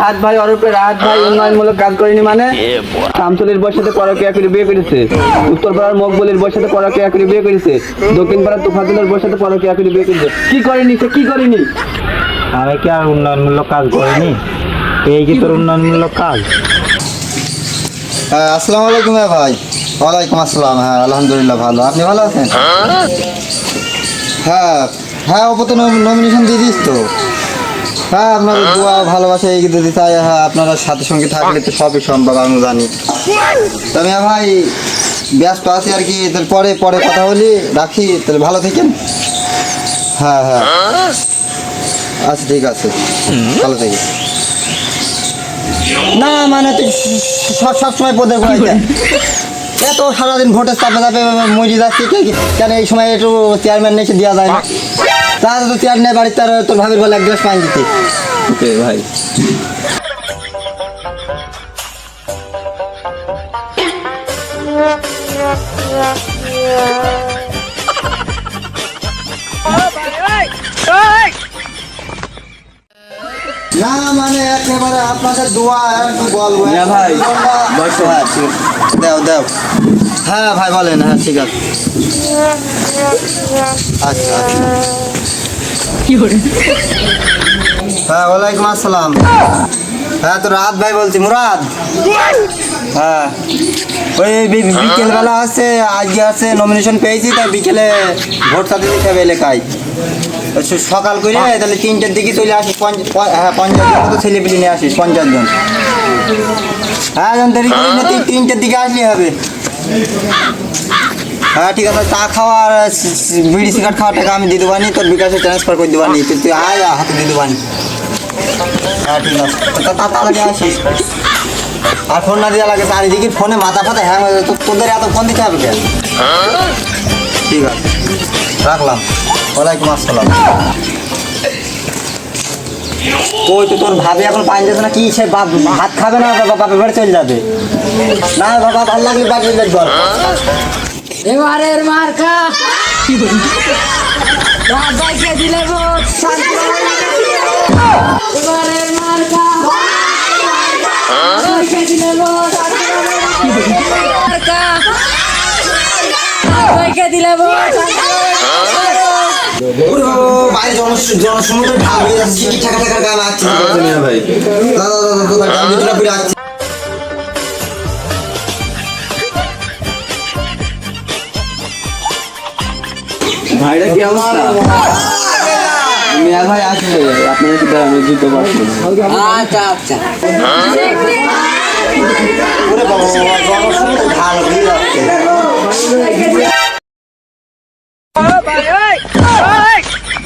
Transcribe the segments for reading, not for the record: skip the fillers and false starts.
রাহাত ভাই ওরফে রাহাত ভাই উন্নয়নমূলক কাজ করেনি মানে শামসুলের বউয়ের সাথে পরকীয়া করে বিয়ে করেছে, উত্তরপাড়ার মকবুলের বউয়ের সাথে পরকীয়া করে বিয়ে করেছে, দক্ষিণ পাড়ার তুফাজুলের বউয়ের সাথে পরকীয়া করে বিয়ে করেছে। কি করেনি সে, কি করেনি? আমি কি আর উন্নয়নমূলক কাজ করিনি? এই কি তোর উন্নয়নমূলক কাজ? আসসালামু আলাইকুম ভাই। ওয়ালাইকুম আসসালাম। হ্যাঁ আলহামদুলিল্লাহ ভালো, আপনি ভালো আছেন? হ্যাঁ হ্যাঁ, ওপর তো নমিনেশন দিয়ে দিস তো। হ্যাঁ আপনার দোয়া ভালোবাসা এগিয়ে দিতে চাই। হ্যাঁ আপনারা সাথে সঙ্গে থাকলে তো সবই সম্ভব, আমি জানি। তবে ভাই ব্যস্ত আছি আর কি, তাহলে পরে পরে কথা বলি, রাখি তাহলে, ভালো থাকেন। হ্যাঁ হ্যাঁ আচ্ছা ঠিক আছে, ভালো থাকি। না মানে তুই সবসময় পদে এত সারাদিন ভোটের চাপে চাপে মজি যাচ্ছি, কেন এই সময় একটু চেয়ারম্যান এসে দেওয়া যায় না? তাহলে তো চেয়ার নেই বাড়িতে, আর তোর ভাবির বলে এক গ্লাস পানি দিতে। ওকে ভাই। না মানে একেবারে আপনাদের দোয়া একটু বলবো ভাই দেও দেও। হ্যাঁ ভাই বলেন। হ্যাঁ ঠিক আছে, আচ্ছা আচ্ছা। হ্যাঁ ওয়ালাইকুম আসসালাম। হ্যাঁ তো রাহাত ভাই বলছি, মুরাদ। হ্যাঁ ওই বিকেলবেলা আছে, আজকে আছে নমিনেশন পেয়েছি, তাই বিকেলে ভোট সাথে দিতে হবে এলাকায়। সকাল করে তাহলে 3টের দিকে চলে আসিস। হ্যাঁ 50 জন মতো ছেলেপিলি নিয়ে আসিস, 50 জন। হ্যাঁ যখন দেরি করি না, 3টের দিকে আসলেই হবে। হ্যাঁ ঠিক আছে, চা খাওয়া আর বিড়ি সিগারেট খাওয়ার টাকা আমি দিয়ে দেবানি, তোর বিকাশে ট্রান্সফার করে দেবানি, তুই আয় হাতে দিয়ে দেবানি। হ্যাঁ ঠিক আছে, তাড়াতাড়ি আসিস। আর ফোন না দেওয়া লাগে, চারিদিকে ফোনে মাথা ফাতা হ্যাং হয়ে যায়, তোদের এত ফোন দিতে হবে কেন? ঠিক আছে রাখলাম। ওয়ালাইকুম আসসালাম। ওই তো তোর ভাবি এখন পানি যাচ্ছে না কি, সে ভাত খাবে না, বাপের বাড়ি চলে যাবে না? বাবা ভালো লাগলে বাপের বাড়ি ঘর। এবারের মার্কা রাজাইকে দিলে ভোট, এবারের মার্কা রাজাইকে দিলে ভোট, মার্কা রাজাইকে দিলে ভোট। বাইরে জনসমুদ্রে ঢাল হয়ে যাচ্ছে, কি টাকা টাকার গান আসছে ভাই। দাদা ভাইরা কি অবস্থা? মিয়া ভাই আসবে আপনার সাথে আমি দিতে পারবো। আচ্ছা আচ্ছা জনসমুদ্রে ঢাল হয়ে যাচ্ছে।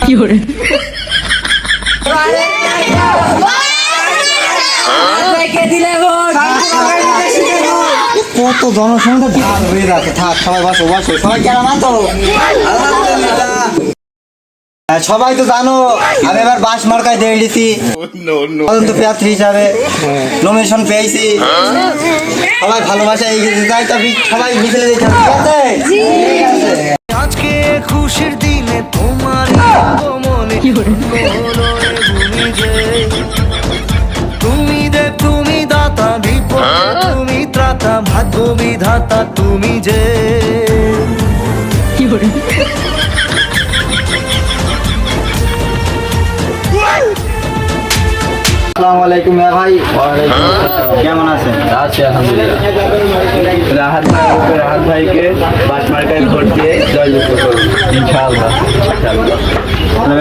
কি করে দিলে ভোট, কত জনসমুদ্রে ঢাল হয়ে যাচ্ছে। থাক সবাই বসো বসো, সবাই কেমন আছো? সবাই তো জানো আমি এবার বাস মার্কায় দিয়ে দিছি তদন্ত প্রার্থী হিসাবে নমিনেশন পেয়েছি। সবাই ভালোবাসা এগিয়ে দিতে চাই, তবে সবাই মিছিলে দিতে হবে, ঠিক আছে? আজকে খুশির দিনে তোমার মনে তুমি দে, তুমি দাতা, বিপদ তুমি ত্রাতা, ভাগ্য বিধাতা তুমি যে। কি করে আসসালামু আলাইকুম ভাই। কেমন আছেন? আছি আলহামদুলিল্লাহ। রাহাত ভাইকে বাস মার্কায় ভোট দিয়ে জয়যুক্ত করুন ইনশাআল্লাহ।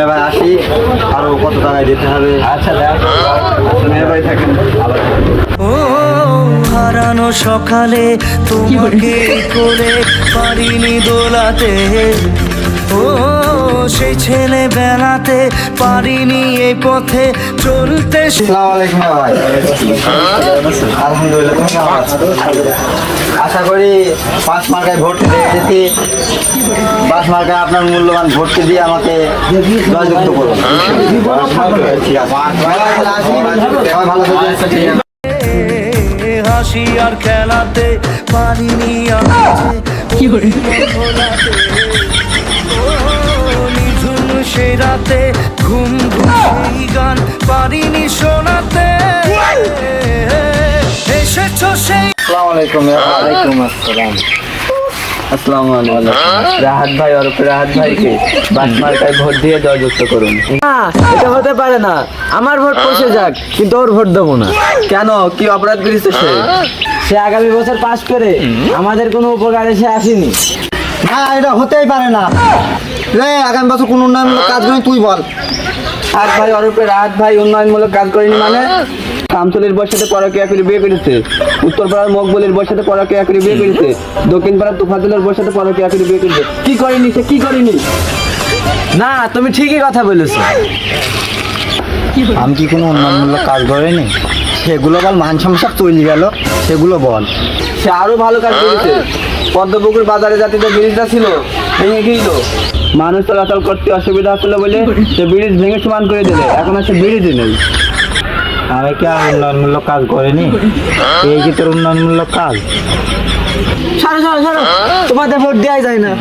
ভাই আসি, আরো কত টাকায় দিতে হবে? আচ্ছা দেখ ভাই থাকেন। ও হারানো সকালে তোমাকে করে পারিনি দোলাতে, ও সেই ছেলে বেড়াতে পারিনি এই পথে চলতে। আসসালামু আলাইকুম ভাই। আলহামদুলিল্লাহ, তুমি কেমন আছো? আশা করি পাঁচ মার্কায় ভোট দিয়েছি। পাঁচ মার্কায় আপনার মূল্যবান ভোটকে দিয়ে আমাকে জয়যুক্ত করুন। ঠিক আছে, ভালো থাকবেন। হাসি আর খেলাতে পারিনি আমি, কি করে নিঝুম সে রাতে ঘুম ঘুম সেই গান পারিনি শোনাতে এসেছো সেই আসসালামু আলাইকুম। ওয়ালাইকুম আসসালাম। আসসালামু আলাইকুম। রাহাত ভাই ওরফে রাহাত ভাইকে বাটমার্কায় ভোট দিয়ে জয়যুক্ত করুন। না, এটা হতে পারে না। আমার ভোট পৌঁছে যাক, কিন্তু ওর ভোট দেবো না। কেন, কি অপরাধ করেছে সে? সে আগামী বছর পাস করে আমাদের কোনো উপকারে সে আসেনি। না এটা হতেই পারে না রে, আগামী বছর কোন উন্নয়নমূলক কাজ করি তুই বল। রাহাত ভাই ওরফে রাহাত ভাই উন্নয়নমূলক কাজ করেনি মানে? শামসুলের বউয়ের সাথে পরকীয়া করে বিয়ে করেছে, উত্তরপাড়ার মকবুলের বউয়ের সাথে পরকীয়া করে বিয়ে করেছে, দক্ষিণ পাড়ার তুফাজুলের বউয়ের সাথে পরকীয়া করে বিয়ে করেছে। কি করেনি সে, কি করেনি? না, তুমি ঠিকই কথা বলেছো। আমি কি কোনো উন্নয়নমূলক কাজ করিনি? সেগুলো বল, মান সমস্যা চলে গেল সেগুলো বল। সে আরো ভালো কাজ করেছে। পদ্মপুকুর বাজারে জাতীয় ব্রিজটা ছিল ভেঙে গিয়েছিল, মানুষ চলাচল করতে অসুবিধা হচ্ছিল বলে সে ব্রিজ ভেঙে সমান করে দিলে, এখন আর সে ব্রিজই নেই। আমি কি আর উন্নয়নমূলক কাজ করিনি? এই কি তোর উন্নয়নমূলক কাজ? সরো সরো সরো, তোমাদের ভোট দেওয়াই যায় না।